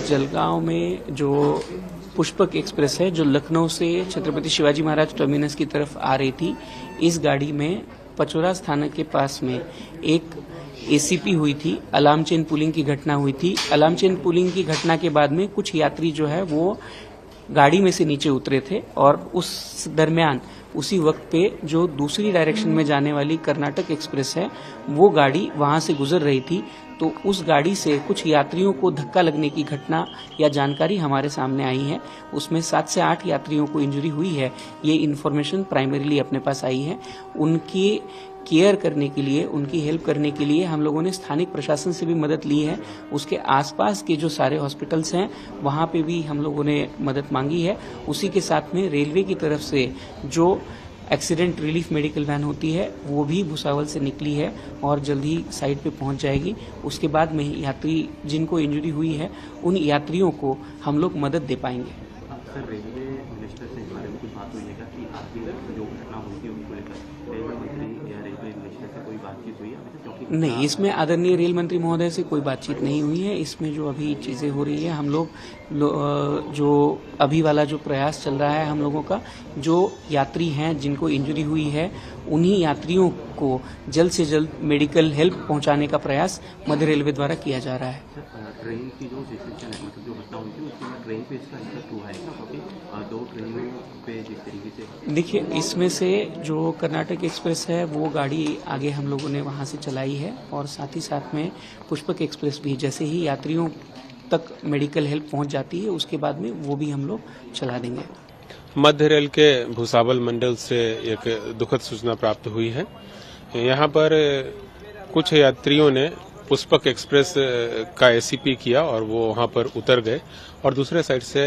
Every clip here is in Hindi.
जलगांव में जो पुष्पक एक्सप्रेस है जो लखनऊ से छत्रपति शिवाजी महाराज टर्मिनस की तरफ आ रही थी, इस गाड़ी में पचोरा स्थानक के पास में एक एसीपी हुई थी, अलार्म चेन पुलिंग की घटना हुई थी। अलार्म चेन पुलिंग की घटना के बाद में कुछ यात्री जो है वो गाड़ी में से नीचे उतरे थे और उस दरमियान उसी वक्त पे जो दूसरी डायरेक्शन में जाने वाली कर्नाटक एक्सप्रेस है वो गाड़ी वहां से गुजर रही थी, तो उस गाड़ी से कुछ यात्रियों को धक्का लगने की घटना या जानकारी हमारे सामने आई है। उसमें 7 से 8 यात्रियों को इंजरी हुई है, ये इन्फॉर्मेशन प्राइमरीली अपने पास आई है। उनकी केयर करने के लिए, उनकी हेल्प करने के लिए हम लोगों ने स्थानिक प्रशासन से भी मदद ली है। उसके आसपास के जो सारे हॉस्पिटल्स हैं वहां पे भी हम लोगों ने मदद मांगी है। उसी के साथ में रेलवे की तरफ से जो एक्सीडेंट रिलीफ मेडिकल वैन होती है वो भी भुसावल से निकली है और जल्द ही साइट पे पहुंच जाएगी। उसके बाद में यात्री जिनको इंजरी हुई है उन यात्रियों को हम लोग मदद दे पाएंगे। सर, रेलवे मिनिस्टर से इस बारे में कुछ बात हुई है क्या कि आपकी जो घटना हुई थी उसको लेकर रेलवे मंत्री या रेलवे मिनिस्टर से कोई बातचीत हुई है? नहीं, इसमें आदरणीय रेल मंत्री महोदय से कोई बातचीत नहीं हुई है। इसमें जो अभी चीजें हो रही है, हम लोग जो अभी वाला जो प्रयास चल रहा है हम लोगों का, जो यात्री हैं जिनको इंजरी हुई है उन्हीं यात्रियों को जल्द से जल्द मेडिकल हेल्प पहुंचाने का प्रयास मध्य रेलवे द्वारा किया जा रहा है। ट्रेन की जो सिचुएशन है, मतलब जो घटना हुई थी उसमें ट्रेन पे इसका इफेक्ट हुआ है क्योंकि 2 ट्रेनों पे जिस तरीके से देखिए, इसमें से जो कर्नाटक एक्सप्रेस है वो गाड़ी आगे हम लोगों ने वहां से चलाई है और साथ ही साथ में पुष्पक एक्सप्रेस भी जैसे ही यात्रियों तक मेडिकल हेल्प पहुंच जाती है उसके बाद में वो भी हम लोग चला देंगे। मध्य रेल के भुसावल मंडल से एक दुखद सूचना प्राप्त हुई है। यहाँ पर कुछ यात्रियों ने पुष्पक एक्सप्रेस का एसीपी किया और वो वहाँ पर उतर गए और दूसरे साइड से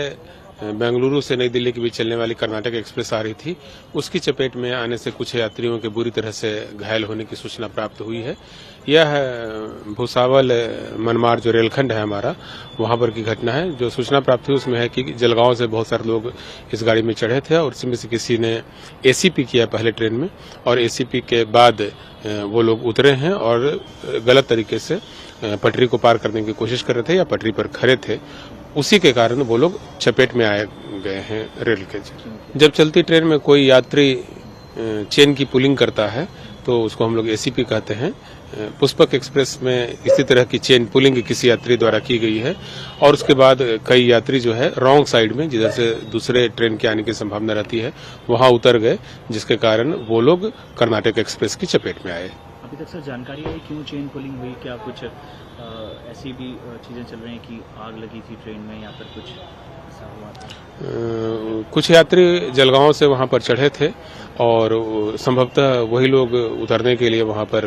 बेंगलुरु से नई दिल्ली के बीच चलने वाली कर्नाटक एक्सप्रेस आ रही थी, उसकी चपेट में आने से कुछ यात्रियों के बुरी तरह से घायल होने की सूचना प्राप्त हुई है। यह भुसावल मनमाड़ जो रेलखंड है हमारा, वहां पर की घटना है। जो सूचना प्राप्त हुई उसमें है कि जलगांव से बहुत सारे लोग इस गाड़ी में चढ़े थे और इसमें से किसी ने एसीपी किया पहले ट्रेन में और एसीपी के बाद वो लोग उतरे हैं और गलत तरीके से पटरी को पार करने की कोशिश कर रहे थे या पटरी पर खड़े थे, उसी के कारण वो लोग चपेट में आए गए हैं रेल के। जब चलती ट्रेन में कोई यात्री चेन की पुलिंग करता है तो उसको हम लोग एसीपी कहते हैं। पुष्पक एक्सप्रेस में इसी तरह की चेन पुलिंग किसी यात्री द्वारा की गई है और उसके बाद कई यात्री जो है रॉन्ग साइड में, जिधर से दूसरे ट्रेन के आने की संभावना रहती है, वहां उतर गए, जिसके कारण वो लोग कर्नाटक एक्सप्रेस की चपेट में आए। अभी तक सर जानकारी है क्यों चेन पुलिंग हुई? क्या कुछ ऐसी भी चीजें चल रही हैं कि आग लगी थी ट्रेन में या फिर कुछ ऐसा हुआ था? कुछ यात्री जलगांव से वहां पर चढ़े थे और संभवतः वही लोग उतरने के लिए वहां पर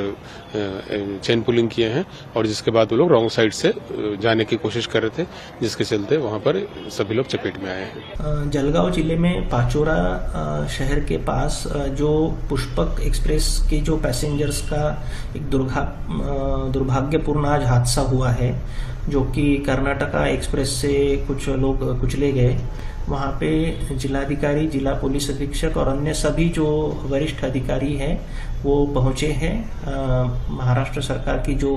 चेन पुलिंग किए हैं और जिसके बाद वो लोग रॉन्ग साइड से जाने की कोशिश कर रहे थे, जिसके चलते वहां पर सभी लोग चपेट में आए हैं। जलगांव जिले में पाचोरा शहर के पास जो पुष्पक एक्सप्रेस के जो पैसेंजर्स का एक दुर्भाग्यपूर्ण आज हादसा हुआ है, जो कि कर्नाटका एक्सप्रेस से कुछ लोग कुचले गए। वहां पे जिलाधिकारी, जिला पुलिस अधीक्षक और अन्य सभी जो वरिष्ठ अधिकारी हैं वो पहुंचे हैं। महाराष्ट्र सरकार की जो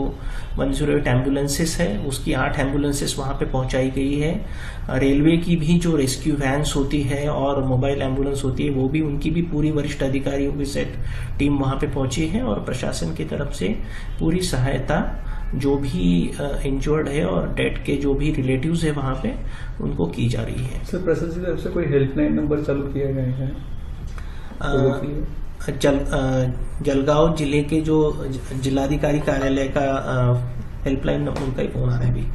108 एम्बुलेंसेस है उसकी 8 एम्बुलेंसेस वहां पे पहुंचाई गई है। रेलवे की भी जो रेस्क्यू वैन्स होती है और मोबाइल एम्बुलेंस होती है वो भी, उनकी भी पूरी वरिष्ठ अधिकारियों की सेट टीम वहां पे पहुंची है और प्रशासन की तरफ से पूरी सहायता जो भी इंजर्ड है और डेड के जो भी रिलेटिव्स है वहां पे उनको की जा रही है। सर, प्रशासन की तरफ से कोई हेल्पलाइन नंबर चालू किया गया है? जलगांव जिले के जो जिलाधिकारी कार्यालय का हेल्पलाइन नंबर, उनका ही फोन आ रहा है अभी,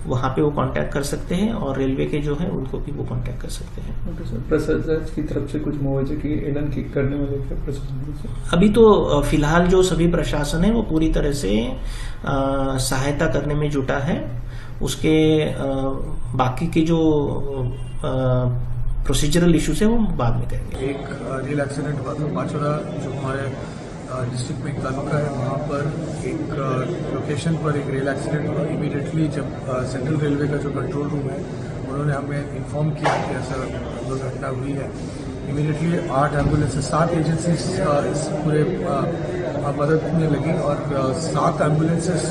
वहां पे वो कांटेक्ट कर सकते हैं और रेलवे के जो है उनको भी वो कांटेक्ट कर सकते हैं। ओके सर, प्रशासन की तरफ से कुछ मुआवजे की ऐलान करने वाले थे प्रशासन से? अभी तो फिलहाल जो सभी प्रशासन है वो पूरी तरह से सहायता करने में जुटा है। उसके बाकी के जो प्रोसीजरल इश्यूज है वो बाद में करेंगे। एक रेल एक्सीडेंट हुआ था पाचोरा, जो हमारे डिस्ट्रिक्ट में एक तालुका है, वहाँ पर एक लोकेशन पर एक रेल एक्सीडेंट हुआ। इमीडिएटली जब सेंट्रल रेलवे का जो कंट्रोल रूम है उन्होंने हमें इन्फॉर्म किया कि ऐसा दुर्घटना हुई है, इमीडिएटली 8 एम्बुलेंसेस 7 एजेंसीज इस पूरे मदद में लगी और 7 एम्बुलेंसेस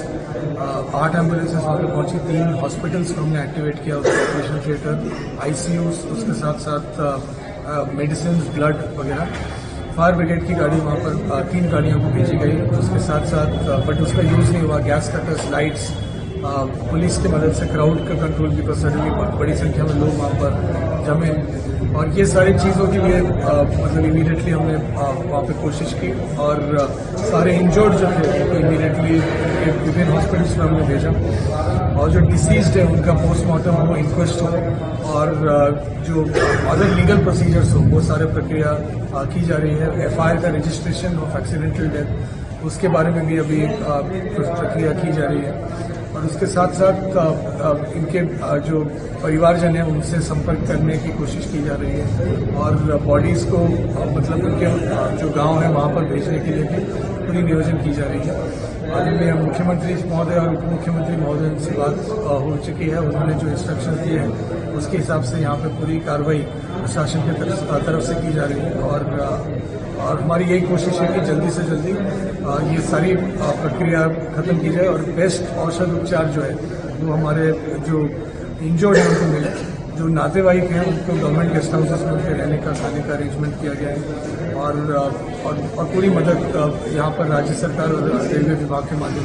8 एम्बुलेंसेस वहाँ पे पहुंची। 3 हॉस्पिटल्स को हमने एक्टिवेट किया, उसका ऑपरेशन थिएटर, आईसीयूज, उसके साथ साथ मेडिसिन, ब्लड वगैरह। फायर ब्रिगेड की गाड़ी वहाँ पर 3 गाड़ियों को भेजी गई, उसके साथ साथ बट उसका यूज़ नहीं हुआ। गैस कटर्स, लाइट्स, पुलिस की मदद से क्राउड का कंट्रोल की सडनली बड़ी संख्या में लोग वहाँ पर जमे और ये सारी चीज़ों की भी मतलब इमीडिएटली हमने वहाँ पे कोशिश की और सारे इंजर्ड जो थे उनको इमीडिएटली विभिन्न हॉस्पिटल्स में हमने भेजा और जो डिसीज्ड है उनका पोस्टमार्टम हो, इंक्वेस्ट हो और जो अदर लीगल प्रोसीजर्स हो वो सारे प्रक्रिया की जा रही है। एफआईआर का रजिस्ट्रेशन ऑफ एक्सीडेंटल डेथ उसके बारे में भी अभी कुछ प्रक्रिया की जा रही है और उसके साथ साथ इनके जो परिवारजन है उनसे संपर्क करने की कोशिश की जा रही है और बॉडीज को मतलब उनके जो गांव है वहां पर भेजने के लिए भी पूरी नियोजन की जा रही है। आज में मुख्यमंत्री महोदय और उप मुख्यमंत्री महोदय से बात हो चुकी है, उन्होंने जो इंस्ट्रक्शन दिए हैं उसके हिसाब से यहाँ पे पूरी कार्रवाई प्रशासन की तरफ से की जा रही है और हमारी यही कोशिश है कि जल्दी से जल्दी ये सारी प्रक्रिया खत्म की जाए और बेस्ट औषध उपचार जो है वो हमारे जो इंजर्ड है उनको मिले। जो नातेवाईक हैं उनको गवर्नमेंट गेस्ट हाउसेस में उनके रहने का, खाने का अरेंजमेंट किया गया है और पूरी मदद यहाँ पर राज्य सरकार और रेलवे विभाग के माध्यम